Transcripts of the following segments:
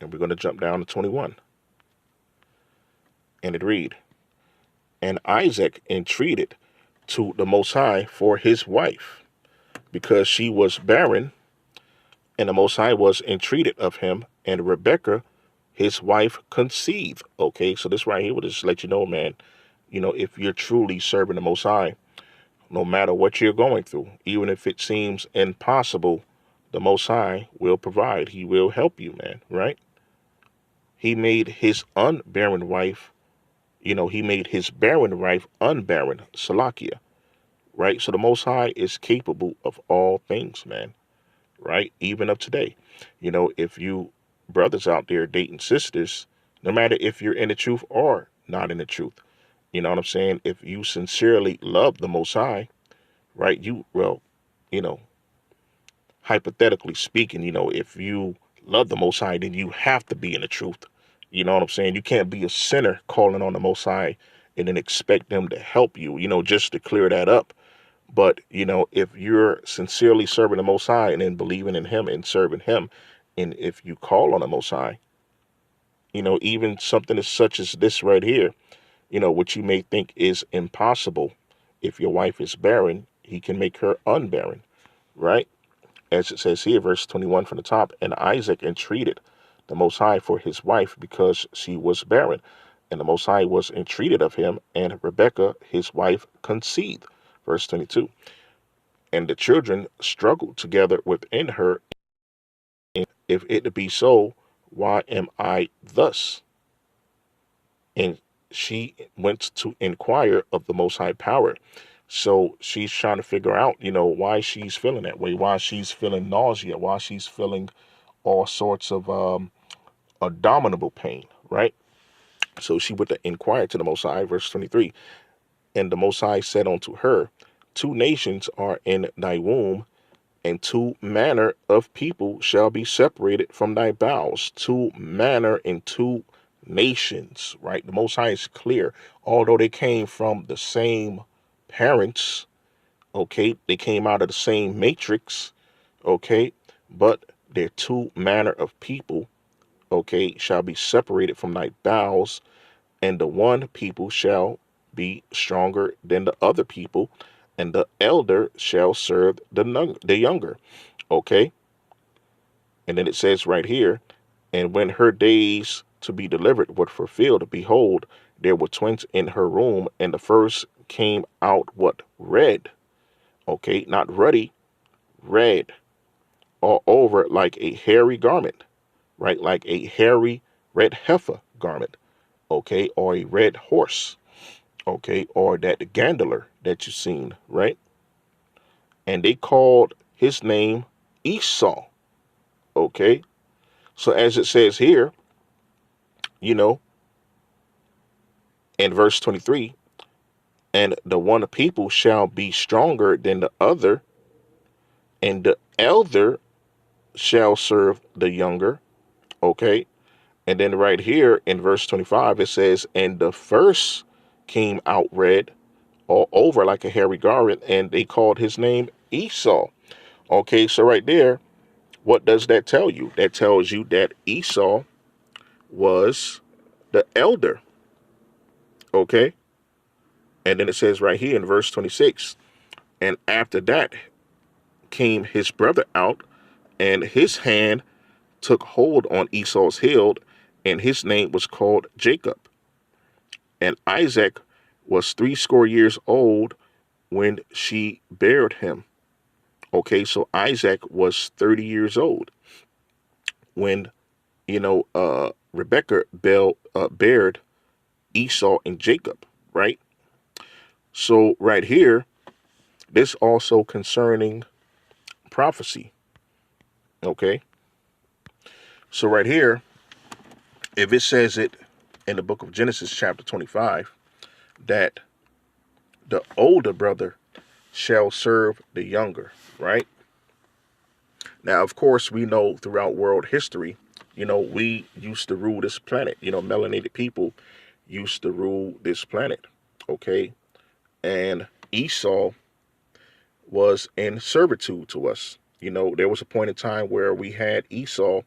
And we're going to jump down to 21. And it read, and Isaac entreated to the Most High for his wife, because she was barren, and the Most High was entreated of him, and Rebekah, his wife, conceived. Okay, so this right here will just let you know, man, if you're truly serving the Most High, no matter what you're going through, even if it seems impossible, the Most High will provide. He will help you, man, right? He made his unbarren wife, he made his barren wife unbarren, Salakia, right? So the Most High is capable of all things, man, right? Even of today. If you brothers out there dating sisters, no matter if you're in the truth or not in the truth, you know what I'm saying? If you sincerely love the Most High, right? You know, hypothetically speaking, if you love the Most High, then you have to be in the truth. You know what I'm saying? You can't be a sinner calling on the Most High and then expect them to help you, just to clear that up. But, if you're sincerely serving the Most High and then believing in Him and serving Him, and if you call on the Most High, even something as such as this right here, what you may think is impossible, if your wife is barren, He can make her unbarren, right? As it says here, verse 21 from the top, and Isaac entreated the Most High for his wife because she was barren. And the Most High was entreated of him, and Rebekah, his wife, conceived. Verse 22, and the children struggled together within her. If it be so, why am I thus? And she went to inquire of the Most High power. So she's trying to figure out, why she's feeling that way, why she's feeling nausea, why she's feeling all sorts of abominable pain, right? So she went to inquire to the Most High, verse 23. And the Most High said unto her, two nations are in thy womb, and two manner of people shall be separated from thy bowels. Two manner and two nations, right? The Most High is clear. Although they came from the same parents, okay, they came out of the same matrix, okay, but they're two manner of people, okay, shall be separated from thy bowels, and the one people shall be stronger than the other people, and the elder shall serve the younger. Okay. And then it says right here, and when her days to be delivered were fulfilled, behold, there were twins in her womb, and the first came out what? Red. Okay, not ruddy, red, all over like a hairy garment, right? Like a hairy red heifer garment, okay, or a red horse, okay, or that gandler that you've seen, right? And they called his name Esau, okay? So as it says here, you know, in verse 23, and the one people shall be stronger than the other, and the elder shall serve the younger, okay? And then right here in verse 25, it says, and the first came out red all over like a hairy garment, and they called his name Esau. Okay, so right there, what does that tell you? That tells you that Esau was the elder. Okay. And then it says right here in verse 26, and after that came his brother out, and his hand took hold on Esau's heel, and his name was called Jacob. And Isaac was 80 old when she bare him. Okay, so Isaac was 30 years old when, Rebekah bared Esau and Jacob, right? So right here, this also concerning prophecy, okay? So right here, if it says it in the book of Genesis chapter 25, that the older brother shall serve the younger, right? Now, of course, we know throughout world history, we used to rule this planet. Melanated people used to rule this planet, okay? And Esau was in servitude to us. There was a point in time where we had Esau,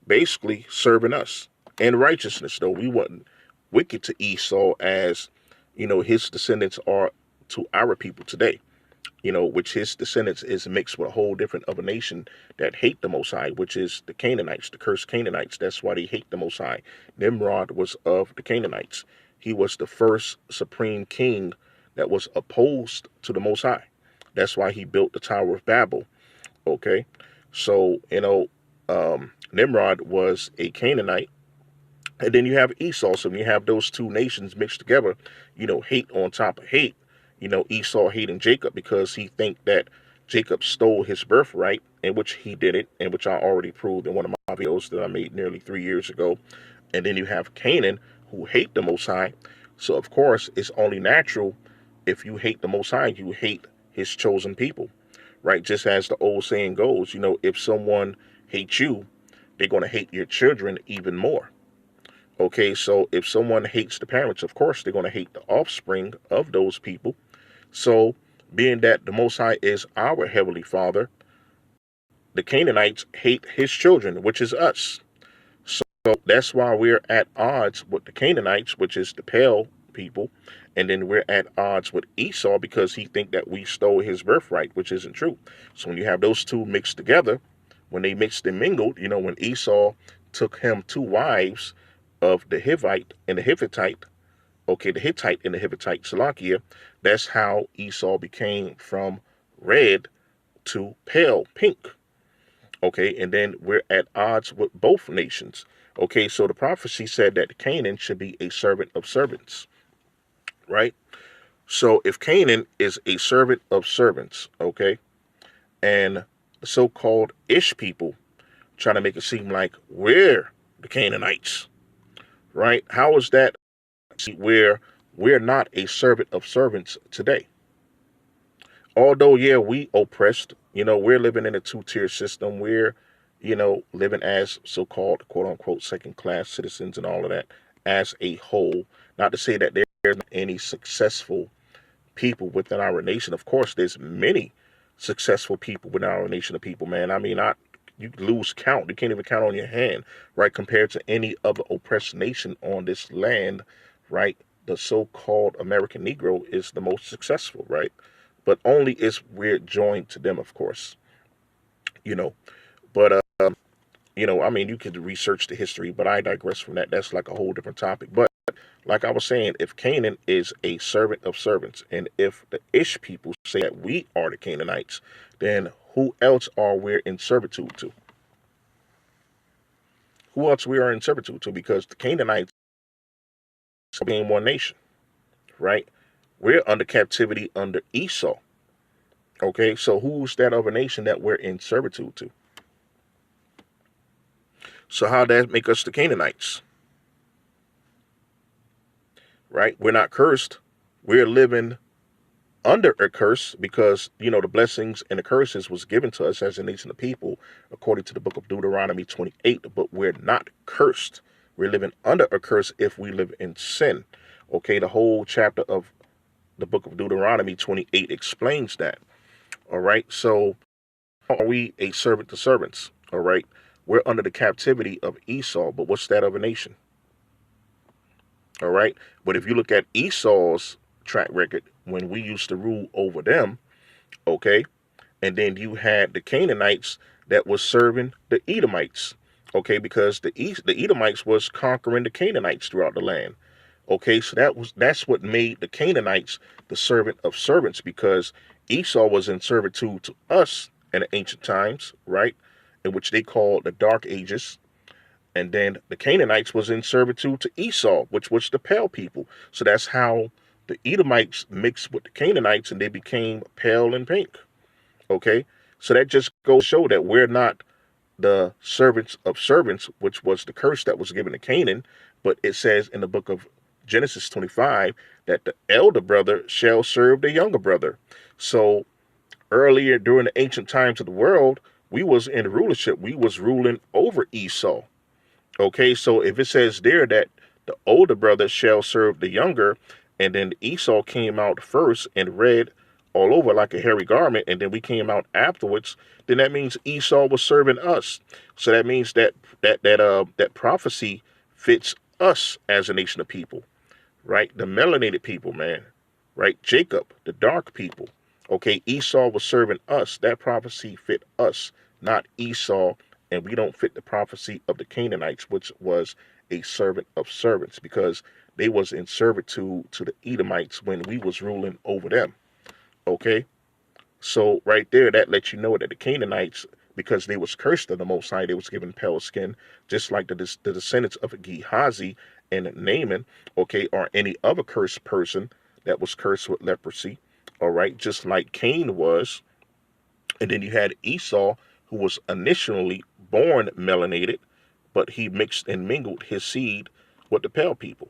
basically serving us in righteousness. Though we wasn't wicked to Esau as, his descendants are to our people today. Which his descendants is mixed with a whole different other nation that hate the Most High, which is the Canaanites, the cursed Canaanites. That's why they hate the Most High. Nimrod was of the Canaanites. He was the first supreme king that was opposed to the Most High. That's why he built the Tower of Babel. Okay, so Nimrod was a Canaanite, and then you have Esau. So when you have those two nations mixed together, hate on top of hate. Esau hating Jacob because he think that Jacob stole his birthright, in which he did it, and which I already proved in one of my videos that I made nearly 3 years ago. And then you have Canaan, who hate the Most High. So of course, it's only natural if you hate the Most High, you hate his chosen people, right? Just as the old saying goes, if someone hates you, they're going to hate your children even more. Okay, so if someone hates the parents, of course, they're going to hate the offspring of those people. So, being that the Most High is our Heavenly Father, the Canaanites hate his children, which is us. So that's why we're at odds with the Canaanites, which is the pale people, and then we're at odds with Esau because he think that we stole his birthright, which isn't true. So when you have those two mixed together, when they mixed and mingled, when Esau took him two wives of the Hivite and the Hittite, the Hittite and the Hittite, Salakia, that's how Esau became from red to pale pink. Okay, and then we're at odds with both nations. Okay, so the prophecy said that Canaan should be a servant of servants, right? So if Canaan is a servant of servants, okay, and the so-called Ish people trying to make it seem like we're the Canaanites, right? How is that where we're not a servant of servants today? Although, yeah, we oppressed, we're living in a two-tier system. We're, living as so-called, quote-unquote, second-class citizens and all of that as a whole. Not to say that there's not any successful people within our nation. Of course, there's many successful people within our nation of people, man. I mean, you lose count. You can't even count on your hand, right? Compared to any other oppressed nation on this land, right? The so-called American Negro is the most successful, right? But only if we're joined to them, of course, But, I mean, you could research the history, but I digress from that. That's like a whole different topic. But like I was saying, if Canaan is a servant of servants, and if the Ish people say that we are the Canaanites, then who else are we in servitude to? Who else we are in servitude to? Because the Canaanites are being one nation, right? We're under captivity under Esau. Okay, so who's that other nation that we're in servitude to? So how does that make us the Canaanites? Right? We're not cursed. We're living under a curse because, the blessings and the curses was given to us as a nation of people, according to the book of Deuteronomy 28, but we're not cursed. We're living under a curse if we live in sin. Okay, the whole chapter of the book of Deuteronomy 28 explains that. All right, so are we a servant to servants? All right, we're under the captivity of Esau, but what's that of a nation? All right, but if you look at Esau's track record when we used to rule over them, okay, and then you had the Canaanites that was serving the Edomites, okay, because the Edomites was conquering the Canaanites throughout the land. Okay, so that's what made the Canaanites the servant of servants, because Esau was in servitude to us in the ancient times, right, in which they called the Dark Ages. And then the Canaanites was in servitude to Esau, which was the pale people. So that's how the Edomites mixed with the Canaanites and they became pale and pink. Okay, so that just goes to show that we're not the servants of servants, which was the curse that was given to Canaan. But it says in the book of Genesis 25 that the elder brother shall serve the younger brother. So earlier during the ancient times of the world, we was in rulership. We was ruling over Esau. Okay, so if it says there that the older brother shall serve the younger, and then Esau came out first and read all over like a hairy garment, and then we came out afterwards, then that means Esau was serving us. So that means that prophecy fits us as a nation of people, right? The melanated people, man, right? Jacob, the dark people. Okay, Esau was serving us. That prophecy fit us, not Esau, and we don't fit the prophecy of the Canaanites, which was a servant of servants, because they was in servitude to the Edomites when we was ruling over them. Okay, so right there, that lets you know that the Canaanites, because they was cursed of the Most High, they was given pale skin, just like the descendants of Gehazi and Naaman, okay, or any other cursed person that was cursed with leprosy, all right, just like Cain was. And then you had Esau, who was initially born melanated, but he mixed and mingled his seed with the pale people,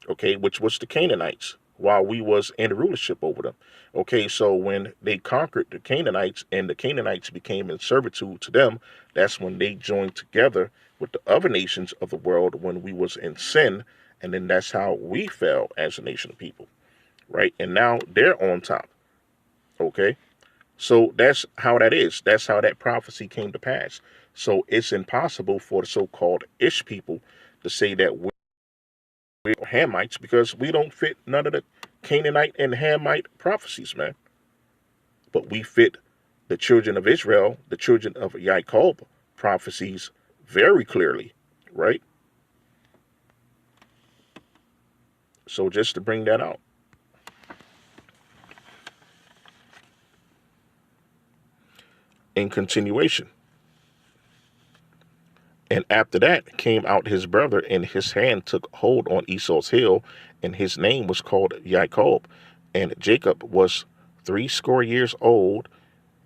okay, which was the Canaanites, while we was in rulership over them. Okay, so when they conquered the Canaanites and the Canaanites became in servitude to them, that's when they joined together with the other nations of the world when we was in sin, and then that's how we fell as a nation of people, right? And now they're on top, okay? So that's how that is. That's how that prophecy came to pass. So it's impossible for the so-called Ish people to say that we're Hamites, because we don't fit none of the Canaanite and Hamite prophecies, man. But we fit the children of Israel, the children of Jacob prophecies very clearly, right? So just to bring that out. In continuation. And after that came out his brother, and his hand took hold on Esau's heel, and his name was called Jacob. And Jacob was 60 years old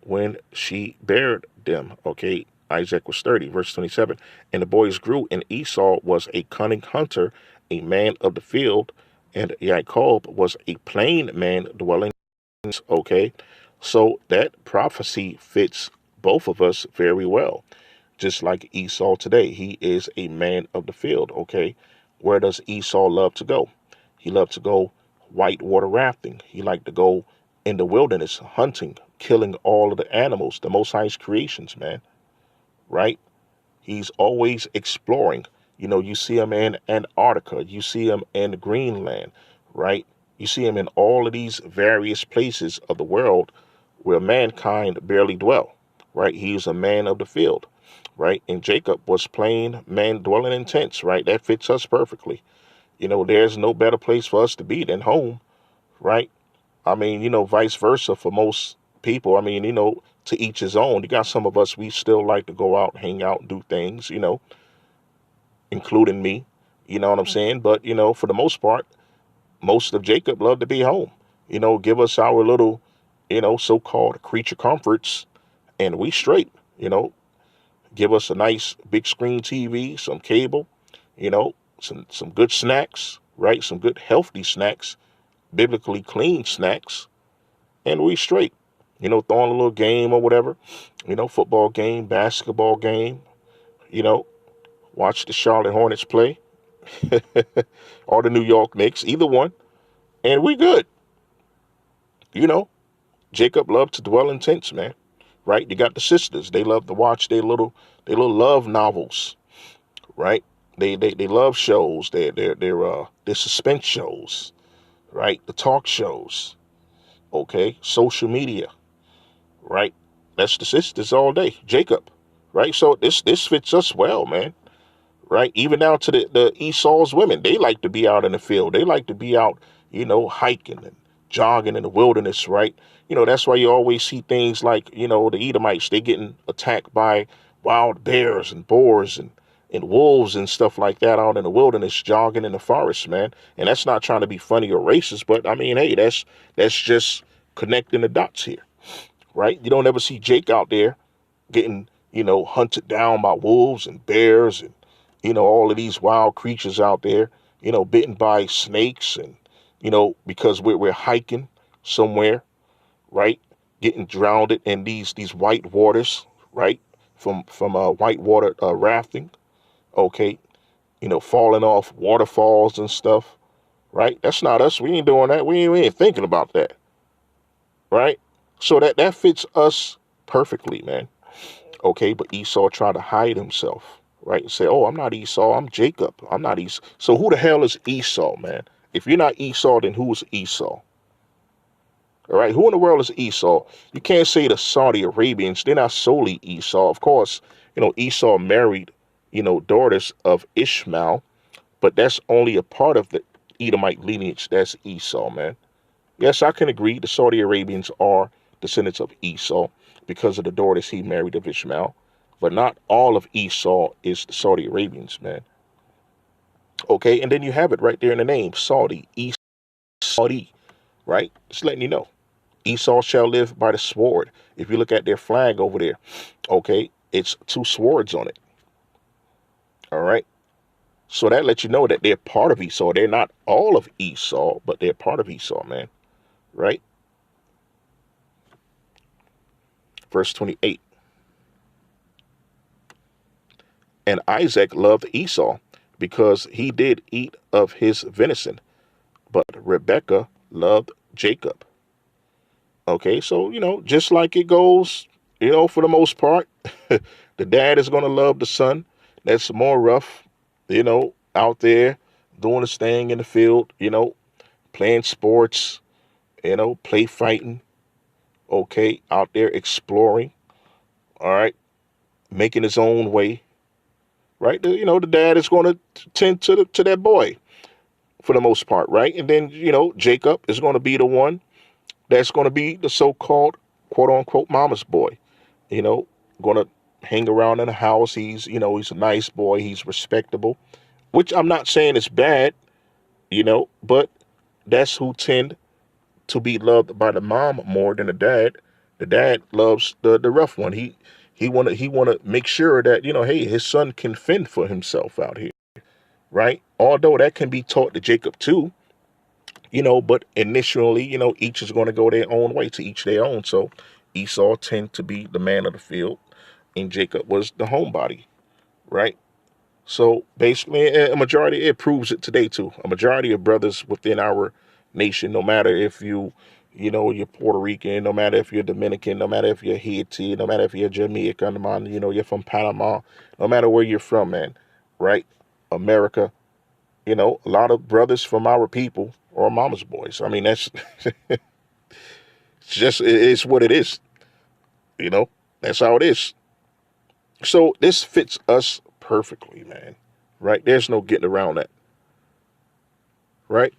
when she bare them. Okay, Isaac was 30, verse 27. And the boys grew, and Esau was a cunning hunter, a man of the field, and Jacob was a plain man dwelling. Okay, so that prophecy fits both of us very well. Just like Esau today, he is a man of the field. Okay, where does Esau love to go? He loved to go whitewater rafting. He liked to go in the wilderness hunting, killing all of the animals, the Most High's creations, man. Right? He's always exploring. You know, you see him in Antarctica, you see him in Greenland, right? You see him in all of these various places of the world where mankind barely dwell, right? He's a man of the field, right? And Jacob was plain man dwelling in tents, right? That fits us perfectly. You know, there's no better place for us to be than home, right? I mean, you know, vice versa for most people. I mean, you know, to each his own. You got some of us, we still like to go out, hang out, do things, you know, including me. You know what I'm saying? But, you know, for the most part, most of Jacob loved to be home. You know, give us our little, you know, so-called creature comforts, and we straight, you know, give us a nice big screen TV, some cable, you know, some good snacks, right? Some good healthy snacks, biblically clean snacks, and we straight. You know, throwing a little game or whatever, you know, football game, basketball game, you know, watch the Charlotte Hornets play or the New York Knicks, either one, and we good. You know, Jacob loved to dwell in tents, man. Right? You got the sisters. They love to watch their little love novels, right? They love shows. Their suspense shows, right? The talk shows, okay? Social media, right? That's the sisters all day. Jacob, right? So this fits us well, man. Right? Even down to the Esau's women. They like to be out in the field. They like to be out, you know, hiking and jogging in the wilderness, right? You know, that's why you always see things like, you know, the Edomites, they getting attacked by wild bears and boars and wolves and stuff like that out in the wilderness, jogging in the forest, man. And that's not trying to be funny or racist, but I mean, hey, that's just connecting the dots here, right? You don't ever see Jake out there getting, you know, hunted down by wolves and bears and, you know, all of these wild creatures out there, you know, bitten by snakes and, you know, because we're hiking somewhere, right? Getting drowned in these white waters, right? From white water rafting, okay? You know, falling off waterfalls and stuff, right? That's not us. We ain't doing that. We ain't thinking about that, right? So that fits us perfectly, man. Okay, but Esau tried to hide himself, right? And say, oh, I'm not Esau, I'm Jacob. I'm not Esau. So who the hell is Esau, man? If you're not Esau, then who's Esau? All right, who in the world is Esau? You can't say the Saudi Arabians, they're not solely Esau. Of course, Esau married, daughters of Ishmael, but that's only a part of the Edomite lineage. That's Esau, man. Yes, I can agree the Saudi Arabians are descendants of Esau because of the daughters he married of Ishmael, but not all of Esau is the Saudi Arabians, man. Okay, and then you have it right there in the name, Saudi, Esau, Saudi, right? Just letting you know. Esau shall live by the sword. If you look at their flag over there, okay, it's two swords on it. All right. So that lets you know that they're part of Esau. They're not all of Esau, but they're part of Esau, man. Right? Verse 28. And Isaac loved Esau because he did eat of his venison, but Rebekah loved Jacob. Okay, so, just like it goes, for the most part, the dad is going to love the son that's more rough, out there doing his thing in the field, playing sports, play fighting, okay, out there exploring, all right, making his own way, right? The dad is going to tend to that boy for the most part, right? And then, Jacob is going to be the one that's going to be the so-called quote unquote mama's boy, you know, going to hang around in the house. He's a nice boy. He's respectable, which I'm not saying is bad, but that's who tend to be loved by the mom more than the dad. The dad loves the rough one. He wanna make sure that, hey, his son can fend for himself out here, right? Although that can be taught to Jacob too, but initially, each is going to go their own way, to each their own. So Esau tend to be the man of the field, and Jacob was the homebody, right? So basically, a majority, it proves it today too. A majority of brothers within our nation, no matter if you're Puerto Rican, no matter if you're Dominican, no matter if you're Haiti, no matter if you're Jamaican, man, you're from Panama, no matter where you're from, man, right? America, a lot of brothers from our people are mama's boys. I mean, that's just, it's what it is, you know, that's how it is. So this fits us perfectly, man, right? There's no getting around that, right?